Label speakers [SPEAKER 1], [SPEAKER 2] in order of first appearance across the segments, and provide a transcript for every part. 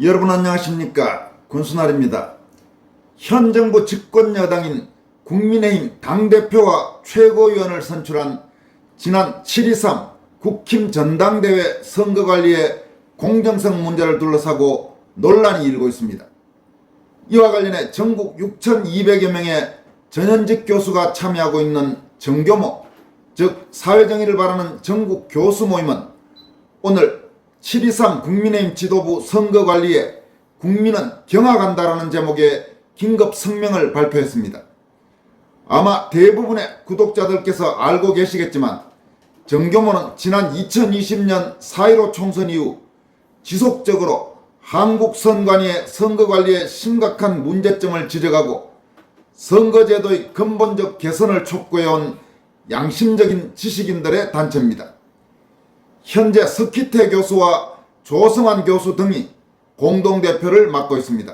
[SPEAKER 1] 여러분 안녕하십니까? 군수날입니다. 현 정부 집권 여당인 국민의힘 당대표와 최고위원을 선출한 지난 7.23 국힘 전당대회 선거관리의 공정성 문제를 둘러싸고 논란이 일고 있습니다. 이와 관련해 전국 6,200여 명의 전현직 교수가 참여하고 있는 정교모, 즉 사회정의를 바라는 전국 교수 모임은 오늘 7.23 국민의힘 지도부 선거관리에 국민은 경악한다라는 제목의 긴급 성명을 발표했습니다. 아마 대부분의 구독자들께서 알고 계시겠지만 정교모는 지난 2020년 4.15 총선 이후 지속적으로 한국 선관위의 선거관리에 심각한 문제점을 지적하고 선거제도의 근본적 개선을 촉구해온 양심적인 지식인들의 단체입니다. 현재 석희태 교수와 조성환 교수 등이 공동대표를 맡고 있습니다.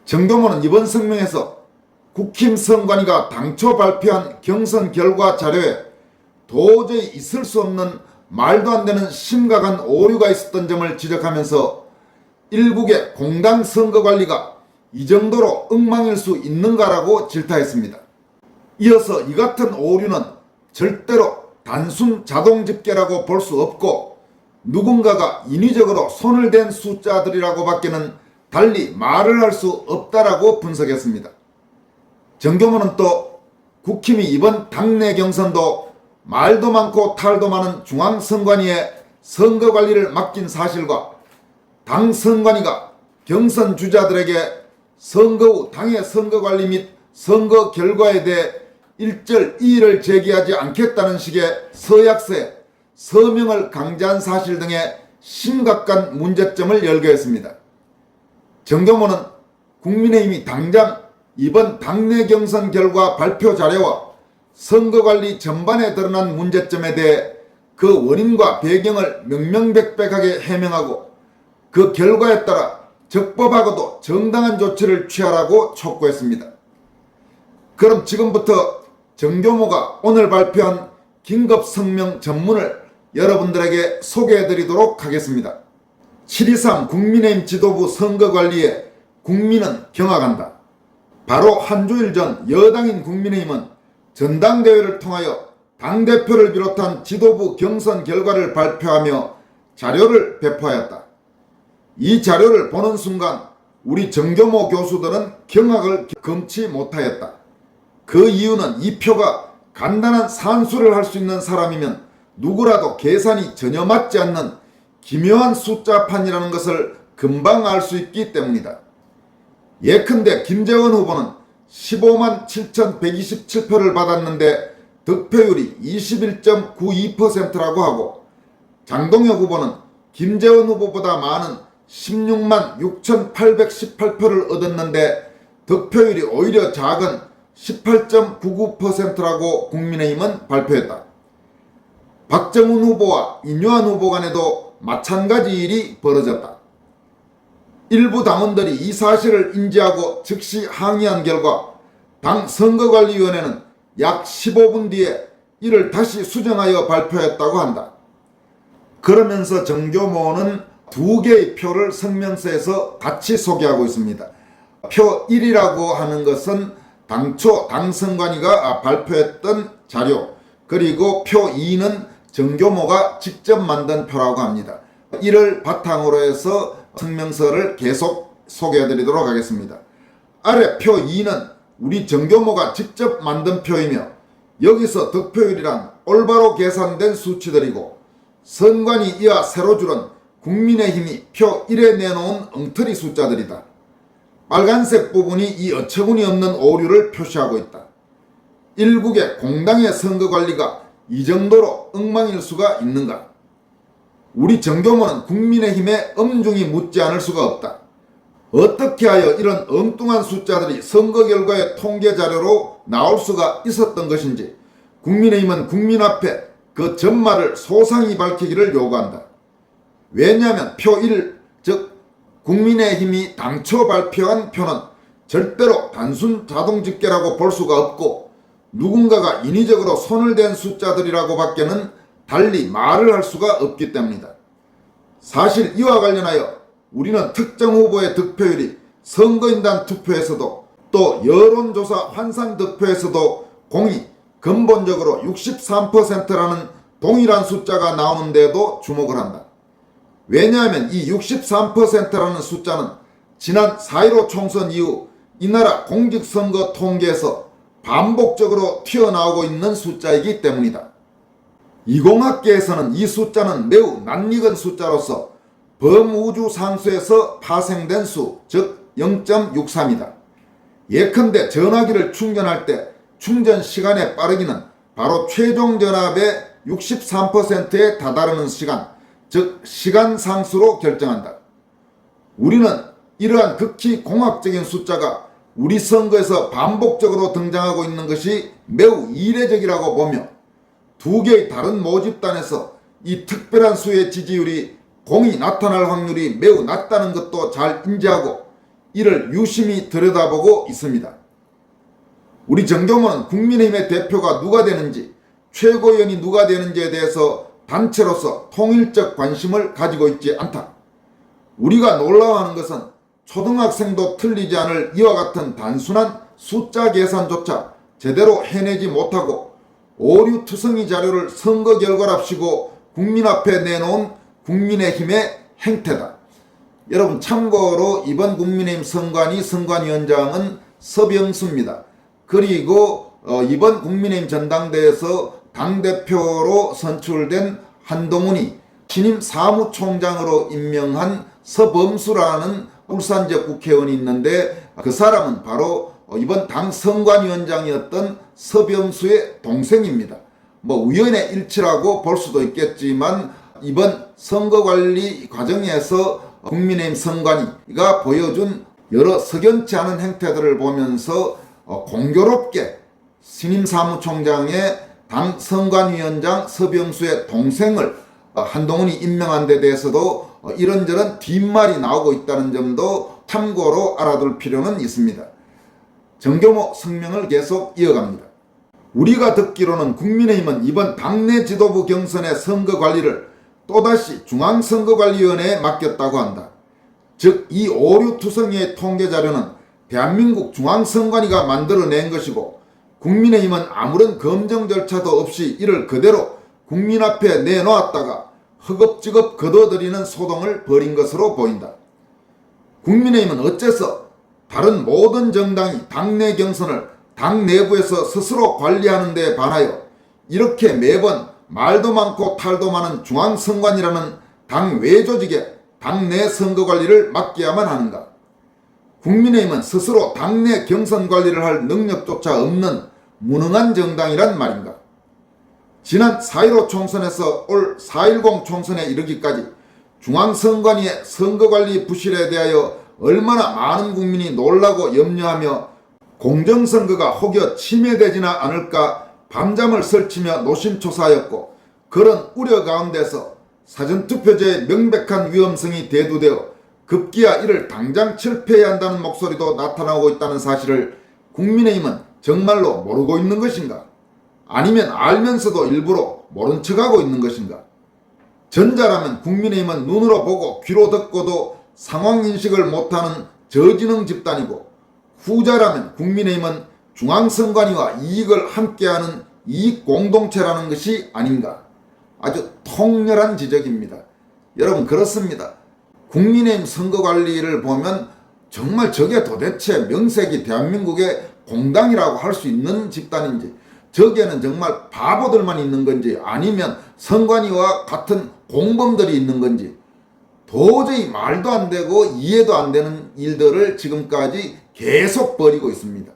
[SPEAKER 1] 정교모는 이번 성명에서 국힘 선관위가 당초 발표한 경선 결과 자료에 도저히 있을 수 없는 말도 안 되는 심각한 오류가 있었던 점을 지적하면서 일국의 공당 선거관리가 이 정도로 엉망일 수 있는가라고 질타했습니다. 이어서 이 같은 오류는 절대로 단순 자동 집계라고 볼 수 없고 누군가가 인위적으로 손을 댄 숫자들이라고 밖에는 달리 말을 할 수 없다라고 분석했습니다. 정교모는 또 국힘이 이번 당내 경선도 말도 많고 탈도 많은 중앙선관위에 선거관리를 맡긴 사실과 당 선관위가 경선 주자들에게 선거 후 당의 선거관리 및 선거 결과에 대해 일절 이의를 제기하지 않겠다는 식의 서약서에 서명을 강제한 사실 등의 심각한 문제점을 열거했습니다. 정교모는 국민의힘이 당장 이번 당내 경선 결과 발표 자료와 선거관리 전반에 드러난 문제점에 대해 그 원인과 배경을 명명백백하게 해명하고 그 결과에 따라 적법하고도 정당한 조치를 취하라고 촉구했습니다. 그럼 지금부터 정교모가 오늘 발표한 긴급 성명 전문을 여러분들에게 소개해드리도록 하겠습니다. 7.23 국민의힘 지도부 선거관리에 국민은 경악한다. 바로 한 주일 전 여당인 국민의힘은 전당대회를 통하여 당대표를 비롯한 지도부 경선 결과를 발표하며 자료를 배포하였다. 이 자료를 보는 순간 우리 정교모 교수들은 경악을 금치 못하였다. 그 이유는 이 표가 간단한 산수를 할 수 있는 사람이면 누구라도 계산이 전혀 맞지 않는 기묘한 숫자판이라는 것을 금방 알 수 있기 때문이다. 예컨대 김재원 후보는 15만 7,127표를 받았는데 득표율이 21.92%라고 하고 장동혁 후보는 김재원 후보보다 많은 16만 6,818표를 얻었는데 득표율이 오히려 작은 18.99%라고 국민의힘은 발표했다. 박정훈 후보와 인유한 후보 간에도 마찬가지 일이 벌어졌다. 일부 당원들이 이 사실을 인지하고 즉시 항의한 결과 당 선거관리위원회는 약 15분 뒤에 이를 다시 수정하여 발표했다고 한다. 그러면서 정교모는 두 개의 표를 성명서에서 같이 소개하고 있습니다. 표 1이라고 하는 것은 당초 당선관위가 발표했던 자료, 그리고 표 2는 정교모가 직접 만든 표라고 합니다. 이를 바탕으로 해서 성명서를 계속 소개해드리도록 하겠습니다. 아래 표 2는 우리 정교모가 직접 만든 표이며 여기서 득표율이란 올바로 계산된 수치들이고 선관위 이하 세로줄은 국민의힘이 표 1에 내놓은 엉터리 숫자들이다. 빨간색 부분이 이 어처구니 없는 오류를 표시하고 있다. 일국의 공당의 선거관리가 이 정도로 엉망일 수가 있는가? 우리 정교모는 국민의힘에 엄중히 묻지 않을 수가 없다. 어떻게 하여 이런 엉뚱한 숫자들이 선거 결과의 통계 자료로 나올 수가 있었던 것인지 국민의힘은 국민 앞에 그 전말을 소상히 밝히기를 요구한다. 왜냐하면 표 1, 즉 국민의힘이 당초 발표한 표는 절대로 단순 자동 집계라고 볼 수가 없고 누군가가 인위적으로 손을 댄 숫자들이라고 밖에는 달리 말을 할 수가 없기 때문이다. 사실 이와 관련하여 우리는 특정 후보의 득표율이 선거인단 투표에서도 또 여론조사 환상 득표에서도 공이 근본적으로 63%라는 동일한 숫자가 나오는데도 주목을 한다. 왜냐하면 이 63%라는 숫자는 지난 4.15 총선 이후 이 나라 공직선거 통계에서 반복적으로 튀어나오고 있는 숫자이기 때문이다. 이공학계에서는 이 숫자는 매우 낯익은 숫자로서 범우주 상수에서 파생된 수, 즉 0.63이다. 예컨대 전화기를 충전할 때 충전 시간의 빠르기는 바로 최종 전압의 63%에 다다르는 시간, 즉 시간 상수로 결정한다. 우리는 이러한 극히 공학적인 숫자가 우리 선거에서 반복적으로 등장하고 있는 것이 매우 이례적이라고 보며 두 개의 다른 모집단에서 이 특별한 수의 지지율이 공이 나타날 확률이 매우 낮다는 것도 잘 인지하고 이를 유심히 들여다보고 있습니다. 우리 정교모는 국민의힘의 대표가 누가 되는지, 최고위원이 누가 되는지에 대해서 단체로서 통일적 관심을 가지고 있지 않다. 우리가 놀라워하는 것은 초등학생도 틀리지 않을 이와 같은 단순한 숫자 계산조차 제대로 해내지 못하고 오류투성이 자료를 선거 결과랍시고 국민 앞에 내놓은 국민의힘의 행태다. 여러분 참고로 이번 국민의힘 선관위원장은 서병수입니다. 그리고 이번 국민의힘 전당대회에서 당대표로 선출된 한동훈이 신임 사무총장으로 임명한 서범수라는 울산 지역 국회의원이 있는데 그 사람은 바로 이번 당 선관위원장이었던 서병수의 동생입니다. 뭐 우연의 일치라고 볼 수도 있겠지만 이번 선거관리 과정에서 국민의힘 선관위가 보여준 여러 석연치 않은 행태들을 보면서 공교롭게 신임 사무총장의 당 선관위원장 서병수의 동생을 한동훈이 임명한 데 대해서도 이런저런 뒷말이 나오고 있다는 점도 참고로 알아둘 필요는 있습니다. 정교모 성명을 계속 이어갑니다. 우리가 듣기로는 국민의힘은 이번 당내 지도부 경선의 선거 관리를 또다시 중앙선거관리위원회에 맡겼다고 한다. 즉 이 오류투성이의 통계자료는 대한민국 중앙선관위가 만들어낸 것이고 국민의힘은 아무런 검증 절차도 없이 이를 그대로 국민 앞에 내놓았다가 허겁지겁 거둬들이는 소동을 벌인 것으로 보인다. 국민의힘은 어째서 다른 모든 정당이 당내 경선을 당 내부에서 스스로 관리하는 데 반하여 이렇게 매번 말도 많고 탈도 많은 중앙선관위라는 당 외조직에 당내 선거관리를 맡겨야만 하는가? 국민의힘은 스스로 당내 경선 관리를 할 능력조차 없는 무능한 정당이란 말인가? 지난 4.15 총선에서 올 4.10 총선에 이르기까지 중앙선관위의 선거관리 부실에 대하여 얼마나 많은 국민이 놀라고 염려하며 공정선거가 혹여 침해되지는 않을까 밤잠을 설치며 노심초사하였고 그런 우려 가운데서 사전투표제의 명백한 위험성이 대두되어 급기야 이를 당장 철폐해야 한다는 목소리도 나타나고 있다는 사실을 국민의힘은 정말로 모르고 있는 것인가? 아니면 알면서도 일부러 모른 척하고 있는 것인가? 전자라면 국민의힘은 눈으로 보고 귀로 듣고도 상황인식을 못하는 저지능 집단이고 후자라면 국민의힘은 중앙선관위와 이익을 함께하는 이익공동체라는 것이 아닌가? 아주 통렬한 지적입니다. 여러분 그렇습니다. 국민의힘 선거관리를 보면 정말 저게 도대체 명색이 대한민국의 공당이라고 할 수 있는 집단인지 저기에는 정말 바보들만 있는 건지 아니면 선관위와 같은 공범들이 있는 건지 도저히 말도 안 되고 이해도 안 되는 일들을 지금까지 계속 벌이고 있습니다.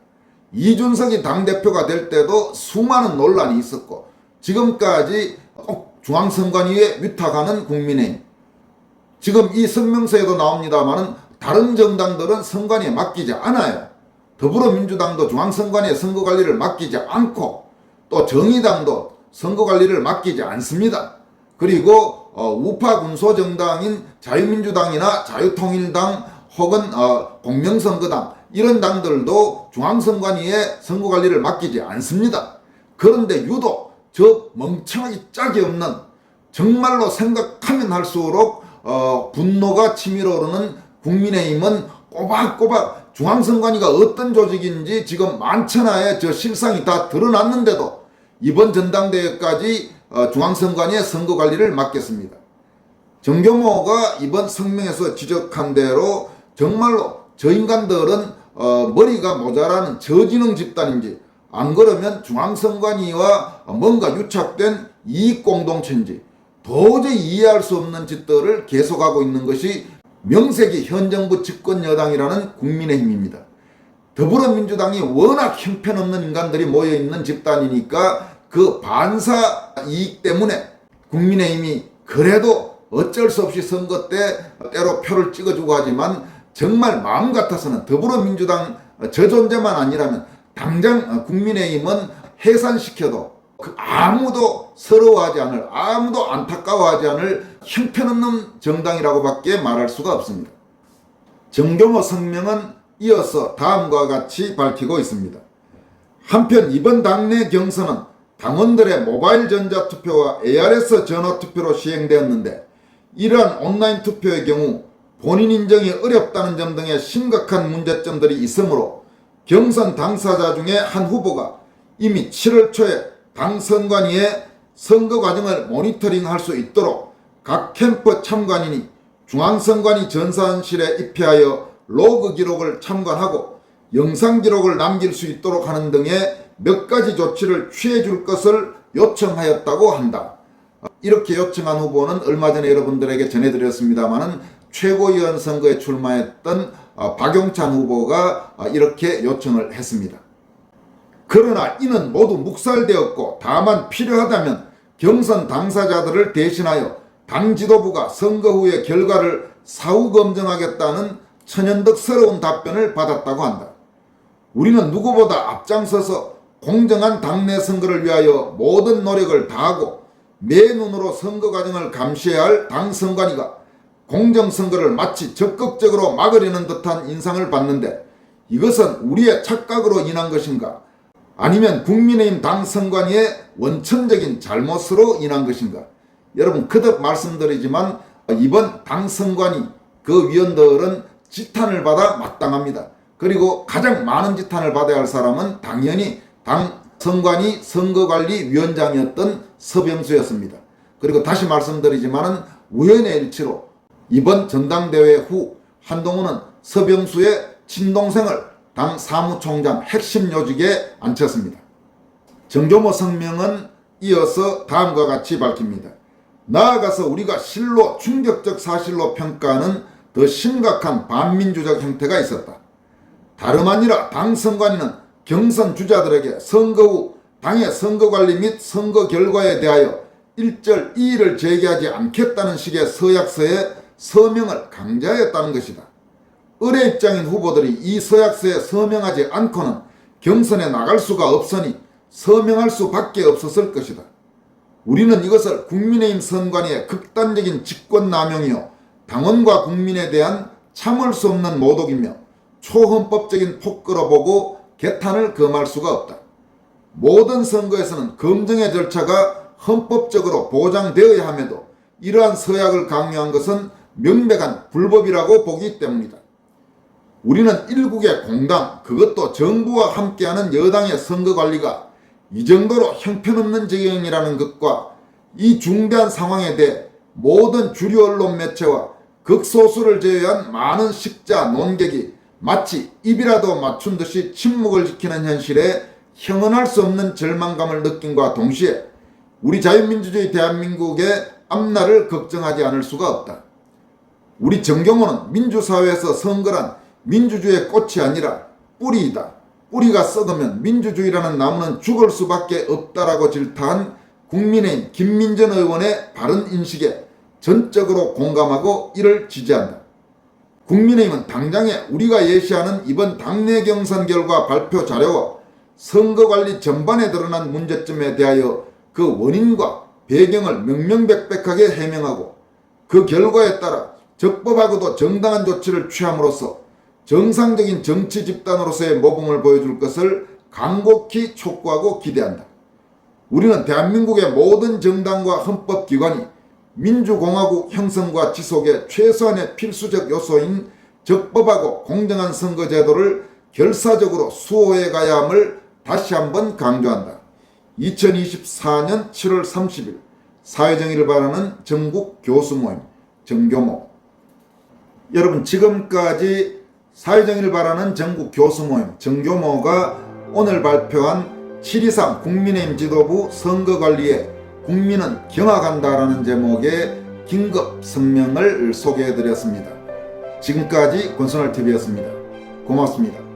[SPEAKER 1] 이준석이 당대표가 될 때도 수많은 논란이 있었고 지금까지 중앙선관위에 위탁하는 국민의힘 지금 이 성명서에도 나옵니다마는 다른 정당들은 선관위에 맡기지 않아요. 더불어민주당도 중앙선관위에 선거관리를 맡기지 않고 또 정의당도 선거관리를 맡기지 않습니다. 그리고 우파 군소정당인 자유민주당이나 자유통일당 혹은 공명선거당 이런 당들도 중앙선관위에 선거관리를 맡기지 않습니다. 그런데 유독 저 멍청하기 짝이 없는 정말로 생각하면 할수록 분노가 치밀어 오르는 국민의힘은 꼬박꼬박 중앙선관위가 어떤 조직인지 지금 만천하에 저 실상이 다 드러났는데도 이번 전당대회까지 중앙선관위의 선거관리를 맡겠습니다. 정교모가 이번 성명에서 지적한 대로 정말로 저 인간들은 머리가 모자라는 저지능 집단인지 안 그러면 중앙선관위와 뭔가 유착된 이익공동체인지 도저히 이해할 수 없는 짓들을 계속하고 있는 것이 명색이 현 정부 집권 여당이라는 국민의힘입니다. 더불어민주당이 워낙 형편없는 인간들이 모여있는 집단이니까 그 반사 이익 때문에 국민의힘이 그래도 어쩔 수 없이 선거 때 때로 표를 찍어주고 하지만 정말 마음 같아서는 더불어민주당 저 존재만 아니라면 당장 국민의힘은 해산시켜도 아무도 서러워하지 않을, 아무도 안타까워하지 않을 형편없는 정당이라고밖에 말할 수가 없습니다. 정교모 성명은 이어서 다음과 같이 밝히고 있습니다. 한편 이번 당내 경선은 당원들의 모바일 전자투표와 ARS 전화투표로 시행되었는데 이러한 온라인 투표의 경우 본인 인정이 어렵다는 점 등의 심각한 문제점들이 있으므로 경선 당사자 중에 한 후보가 이미 7월 초에 당 선관위에 선거 과정을 모니터링할 수 있도록 각 캠프 참관인이 중앙선관위 전산실에 입회하여 로그 기록을 참관하고 영상 기록을 남길 수 있도록 하는 등의 몇 가지 조치를 취해 줄 것을 요청하였다고 한다. 이렇게 요청한 후보는 얼마 전에 여러분들에게 전해드렸습니다마는 최고위원 선거에 출마했던 박용찬 후보가 이렇게 요청을 했습니다. 그러나 이는 모두 묵살되었고 다만 필요하다면 경선 당사자들을 대신하여 당 지도부가 선거 후의 결과를 사후 검증하겠다는 천연덕스러운 답변을 받았다고 한다. 우리는 누구보다 앞장서서 공정한 당내 선거를 위하여 모든 노력을 다하고 매 눈으로 선거 과정을 감시해야 할 당 선관위가 공정선거를 마치 적극적으로 막으려는 듯한 인상을 받는데 이것은 우리의 착각으로 인한 것인가? 아니면 국민의힘 당 선관위의 원천적인 잘못으로 인한 것인가? 여러분 거듭 말씀드리지만 이번 당 선관위 그 위원들은 지탄을 받아 마땅합니다. 그리고 가장 많은 지탄을 받아야 할 사람은 당연히 당 선관위 선거관리위원장이었던 서병수였습니다. 그리고 다시 말씀드리지만 우연의 일치로 이번 전당대회 후 한동훈은 서병수의 친동생을 당 사무총장 핵심 요직에 앉혔습니다. 정교모 성명은 이어서 다음과 같이 밝힙니다. 나아가서 우리가 실로 충격적 사실로 평가하는 더 심각한 반민주적 행태가 있었다. 다름 아니라 당 선관위는 경선 주자들에게 선거 후 당의 선거관리 및 선거 결과에 대하여 일절 이의를 제기하지 않겠다는 식의 서약서에 서명을 강제하였다는 것이다. 의뢰 입장인 후보들이 이 서약서에 서명하지 않고는 경선에 나갈 수가 없으니 서명할 수밖에 없었을 것이다. 우리는 이것을 국민의힘 선관위의 극단적인 직권남용이요 당원과 국민에 대한 참을 수 없는 모독이며 초헌법적인 폭거로 보고 개탄을 금할 수가 없다. 모든 선거에서는 검증의 절차가 헌법적으로 보장되어야 함에도 이러한 서약을 강요한 것은 명백한 불법이라고 보기 때문이다. 우리는 일국의 공당, 그것도 정부와 함께하는 여당의 선거관리가 이 정도로 형편없는 지경이라는 것과 이 중대한 상황에 대해 모든 주류 언론 매체와 극소수를 제외한 많은 식자, 논객이 마치 입이라도 맞춘 듯이 침묵을 지키는 현실에 형언할 수 없는 절망감을 느낀과 동시에 우리 자유민주주의 대한민국의 앞날을 걱정하지 않을 수가 없다. 우리 정경호는 민주사회에서 선거란 민주주의의 꽃이 아니라 뿌리이다. 뿌리가 썩으면 민주주의라는 나무는 죽을 수밖에 없다라고 질타한 국민의힘 김민전 의원의 바른 인식에 전적으로 공감하고 이를 지지한다. 국민의힘은 당장에 우리가 예시하는 이번 당내 경선 결과 발표 자료와 선거관리 전반에 드러난 문제점에 대하여 그 원인과 배경을 명명백백하게 해명하고 그 결과에 따라 적법하고도 정당한 조치를 취함으로써 정상적인 정치 집단으로서의 모범을 보여줄 것을 간곡히 촉구하고 기대한다. 우리는 대한민국의 모든 정당과 헌법기관이 민주공화국 형성과 지속의 최소한의 필수적 요소인 적법하고 공정한 선거제도를 결사적으로 수호해 가야 함을 다시 한번 강조한다. 2024년 7월 30일 사회정의를 바라는 전국 교수모임 정교모. 여러분, 지금까지 사회정의를 바라는 전국 교수모임 정교모가 오늘 발표한 7.23 국민의힘 지도부 선거관리에 국민은 경악한다라는 제목의 긴급 성명을 소개해드렸습니다. 지금까지 권선월TV였습니다. 고맙습니다.